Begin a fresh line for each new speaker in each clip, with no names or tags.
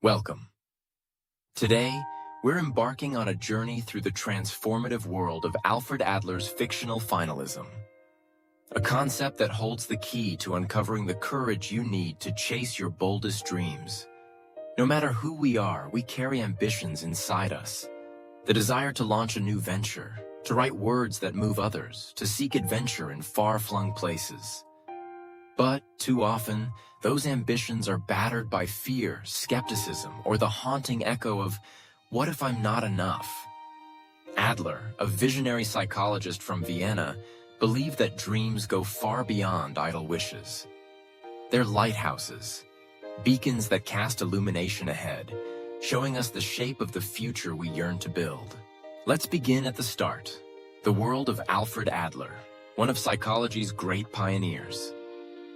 Welcome. Today, we're embarking on a journey through the transformative world of Alfred Adler's fictional finalism, a concept that holds the key to uncovering the courage you need to chase your boldest dreams. No matter who we are, we carry ambitions inside us, the desire to launch a new venture, to write words that move others, to seek adventure in far-flung places. But, too often, those ambitions are battered by fear, skepticism, or the haunting echo of, "What if I'm not enough?" Adler, a visionary psychologist from Vienna, believed that dreams go far beyond idle wishes. They're lighthouses, beacons that cast illumination ahead, showing us the shape of the future we yearn to build. Let's begin at the start, the world of Alfred Adler, one of psychology's great pioneers.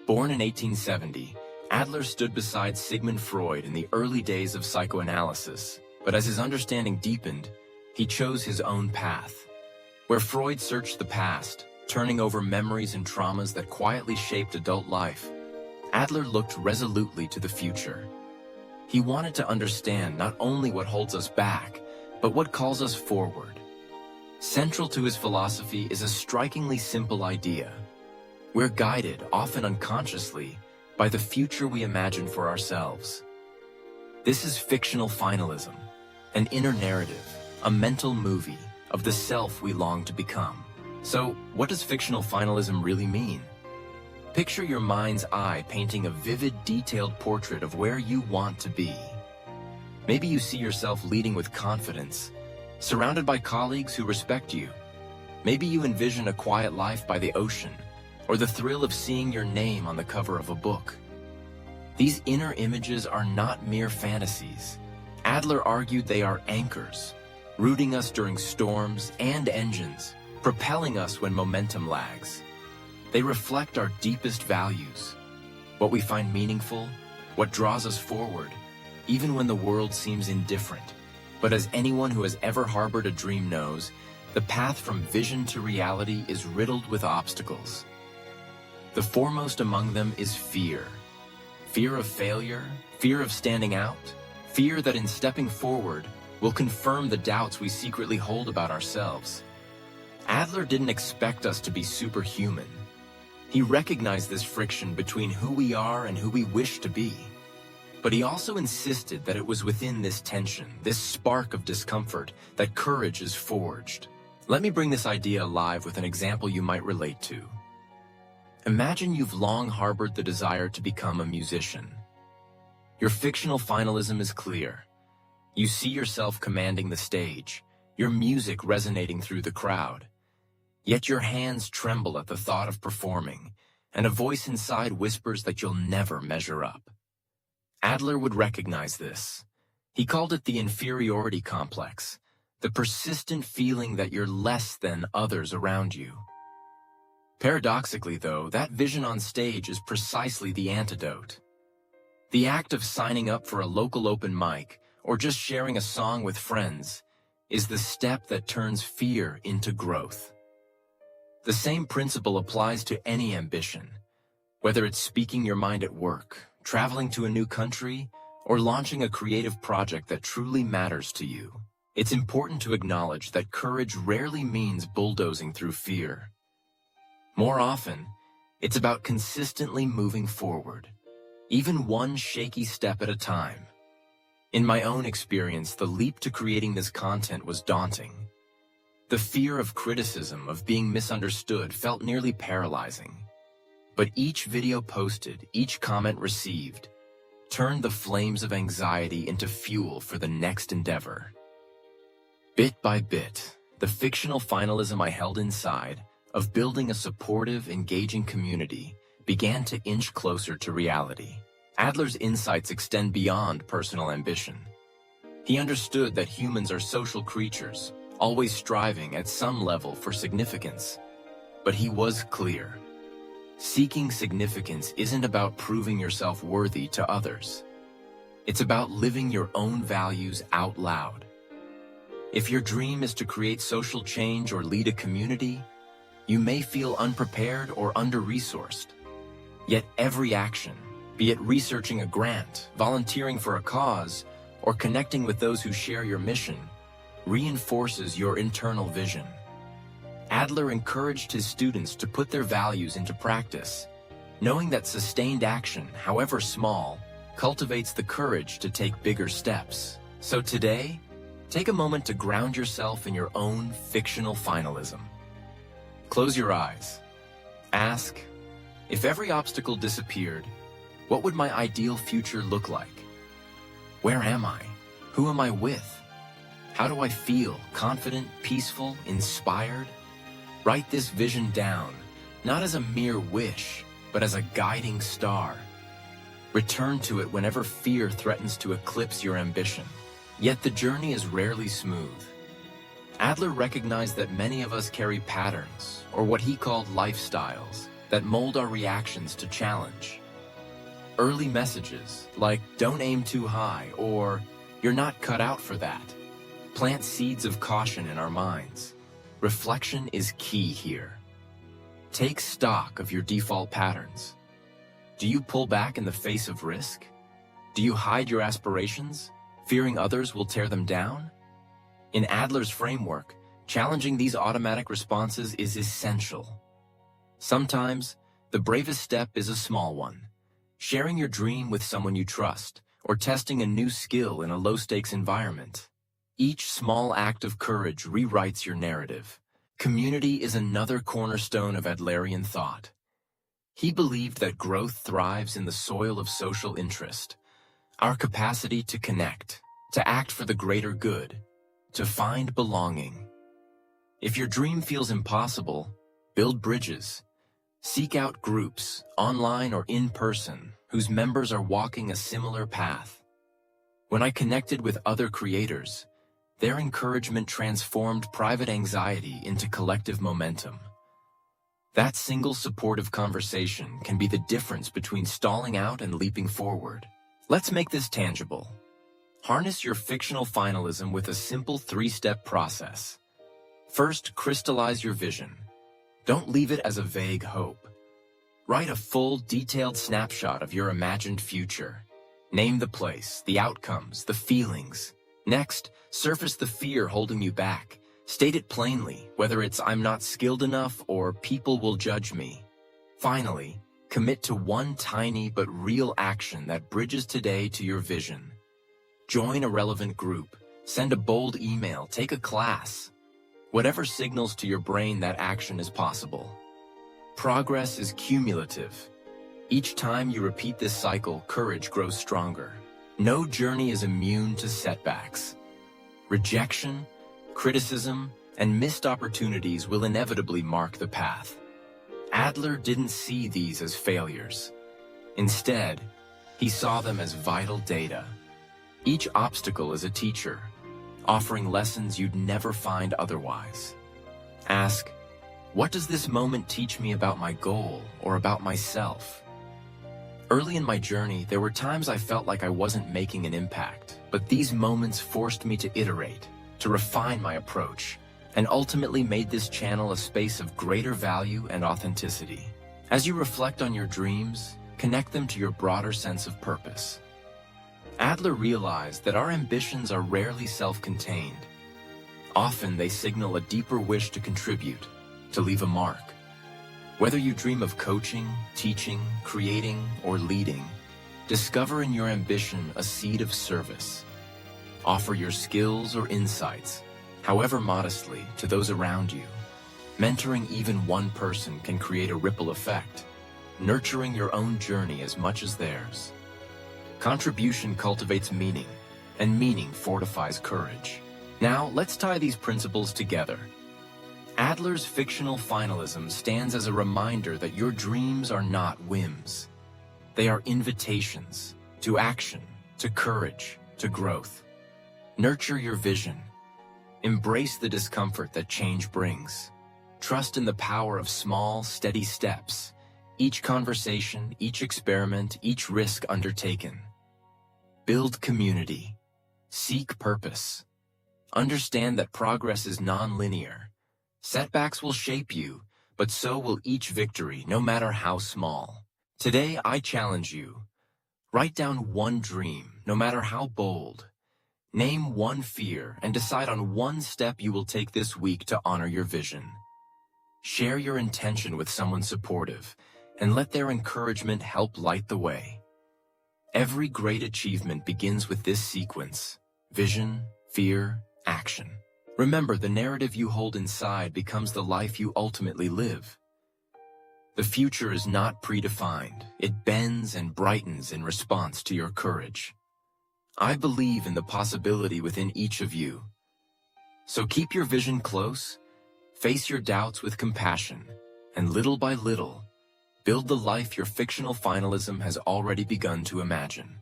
Born in 1870, Adler stood beside Sigmund Freud in the early days of psychoanalysis, but as his understanding deepened, he chose his own path. Where Freud searched the past, turning over memories and traumas that quietly shaped adult life, Adler looked resolutely to the future. He wanted to understand not only what holds us back, but what calls us forward. Central to his philosophy is a strikingly simple idea. We're guided, often unconsciously, by the future we imagine for ourselves. This is fictional finalism, an inner narrative, a mental movie of the self we long to become. So, what does fictional finalism really mean? Picture your mind's eye painting a vivid, detailed portrait of where you want to be. Maybe you see yourself leading with confidence, surrounded by colleagues who respect you. Maybe you envision a quiet life by the ocean, or the thrill of seeing your name on the cover of a book. These inner images are not mere fantasies. Adler argued they are anchors, rooting us during storms and engines, propelling us when momentum lags. They reflect our deepest values, what we find meaningful, what draws us forward, even when the world seems indifferent. But as anyone who has ever harbored a dream knows, the path from vision to reality is riddled with obstacles. The foremost among them is fear. Fear of failure, fear of standing out, fear that in stepping forward will confirm the doubts we secretly hold about ourselves. Adler didn't expect us to be superhuman. He recognized this friction between who we are and who we wish to be. But he also insisted that it was within this tension, this spark of discomfort, that courage is forged. Let me bring this idea alive with an example you might relate to. Imagine you've long harbored the desire to become a musician. Your fictional finalism is clear. You see yourself commanding the stage, your music resonating through the crowd. Yet your hands tremble at the thought of performing, and a voice inside whispers that you'll never measure up. Adler would recognize this. He called it the inferiority complex, the persistent feeling that you're less than others around you. Paradoxically, though, that vision on stage is precisely the antidote. The act of signing up for a local open mic, or just sharing a song with friends, is the step that turns fear into growth. The same principle applies to any ambition, whether it's speaking your mind at work, traveling to a new country, or launching a creative project that truly matters to you. It's important to acknowledge that courage rarely means bulldozing through fear. More often, it's about consistently moving forward, even one shaky step at a time. In my own experience, the leap to creating this content was daunting. The fear of criticism, of being misunderstood, felt nearly paralyzing. But each video posted, each comment received, turned the flames of anxiety into fuel for the next endeavor. Bit by bit, the fictional finalism I held inside, of building a supportive, engaging community, began to inch closer to reality. Adler's insights extend beyond personal ambition. He understood that humans are social creatures, always striving at some level for significance. But he was clear. Seeking significance isn't about proving yourself worthy to others. It's about living your own values out loud. If your dream is to create social change or lead a community, you may feel unprepared or under-resourced. Yet every action, be it researching a grant, volunteering for a cause, or connecting with those who share your mission reinforces your internal vision. Adler encouraged his students to put their values into practice, knowing that sustained action, however small, cultivates the courage to take bigger steps. So today, take a moment to ground yourself in your own fictional finalism. Close your eyes. Ask, if every obstacle disappeared, what would my ideal future look like? Where am I? Who am I with? How do I feel? Confident, peaceful, inspired? Write this vision down, not as a mere wish, but as a guiding star. Return to it whenever fear threatens to eclipse your ambition. Yet the journey is rarely smooth. Adler recognized that many of us carry patterns, or what he called lifestyles, that mold our reactions to challenge. Early messages, like "don't aim too high" or "you're not cut out for that," plant seeds of caution in our minds. Reflection is key here. Take stock of your default patterns. Do you pull back in the face of risk? Do you hide your aspirations, fearing others will tear them down? In Adler's framework, challenging these automatic responses is essential. Sometimes, the bravest step is a small one. Sharing your dream with someone you trust, or testing a new skill in a low-stakes environment. Each small act of courage rewrites your narrative. Community is another cornerstone of Adlerian thought. He believed that growth thrives in the soil of social interest. Our capacity to connect, to act for the greater good, to find belonging. If your dream feels impossible, build bridges. Seek out groups, online or in person, whose members are walking a similar path. When I connected with other creators, their encouragement transformed private anxiety into collective momentum. That single supportive conversation can be the difference between stalling out and leaping forward. Let's make this tangible. Harness your fictional finalism with a simple 3-step process. First, crystallize your vision. Don't leave it as a vague hope. Write a full, detailed snapshot of your imagined future. Name the place, the outcomes, the feelings. Next, surface the fear holding you back. State it plainly, whether it's "I'm not skilled enough" or "people will judge me." Finally, commit to one tiny but real action that bridges today to your vision. Join a relevant group, send a bold email, take a class. Whatever signals to your brain that action is possible. Progress is cumulative. Each time you repeat this cycle, courage grows stronger. No journey is immune to setbacks. Rejection, criticism, and missed opportunities will inevitably mark the path. Adler didn't see these as failures. Instead, he saw them as vital data. Each obstacle is a teacher, offering lessons you'd never find otherwise. Ask, what does this moment teach me about my goal or about myself? Early in my journey, there were times I felt like I wasn't making an impact, but these moments forced me to iterate, to refine my approach, and ultimately made this channel a space of greater value and authenticity. As you reflect on your dreams, connect them to your broader sense of purpose. Adler realized that our ambitions are rarely self-contained. Often they signal a deeper wish to contribute, to leave a mark. Whether you dream of coaching, teaching, creating, or leading, discover in your ambition a seed of service. Offer your skills or insights, however modestly, to those around you. Mentoring even one person can create a ripple effect, nurturing your own journey as much as theirs. Contribution cultivates meaning, and meaning fortifies courage. Now, let's tie these principles together. Adler's fictional finalism stands as a reminder that your dreams are not whims. They are invitations to action, to courage, to growth. Nurture your vision. Embrace the discomfort that change brings. Trust in the power of small, steady steps. Each conversation, each experiment, each risk undertaken. Build community. Seek purpose. Understand that progress is non-linear. Setbacks will shape you, but so will each victory, no matter how small. Today, I challenge you. Write down one dream, no matter how bold. Name one fear and decide on one step you will take this week to honor your vision. Share your intention with someone supportive and let their encouragement help light the way. Every great achievement begins with this sequence: vision, fear, action. Remember, the narrative you hold inside becomes the life you ultimately live. The future is not predefined. It bends and brightens in response to your courage. I believe in the possibility within each of you. So keep your vision close, face your doubts with compassion, and little by little, build the life your fictional finalism has already begun to imagine.